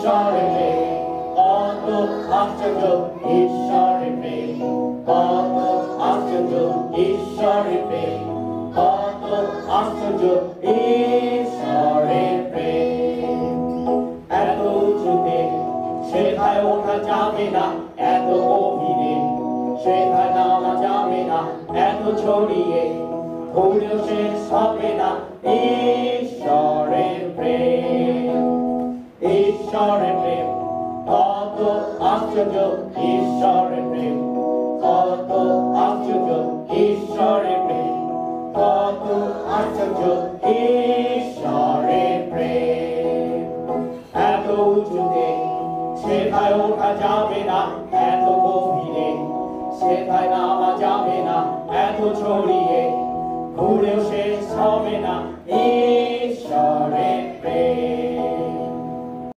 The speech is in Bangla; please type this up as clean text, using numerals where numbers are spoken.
ঈশ্বরের প্রেম কত আশ্চর্য ঈশ্বরের প্রেম কত আশ্চর্য ঈশ্বরের প্রেম কত আশ্চর্য ঈশ্বরের প্রেম এত উঁচুতে সেথায় ওঠা যাবে না এত গভীরে সেথায় নামা যাবে না এত ছড়িয়ে ভুলেও শেষ হবে না ঈশ্বরের প্রেম ঈশ্বরের প্রেম কত আশ্চর্য ঈশ্বরের প্রেম কত আশ্চর্য ঈশ্বরের প্রেম কত আশ্চর্য ঈশ্বরের প্রেম এত উঁচুতে সেথায় ওঠা যাবে না এত গভীরে সেথায় নামা যাবে না এত ছড়িয়ে ভুলেও শেষ হবে না ঈশ্বর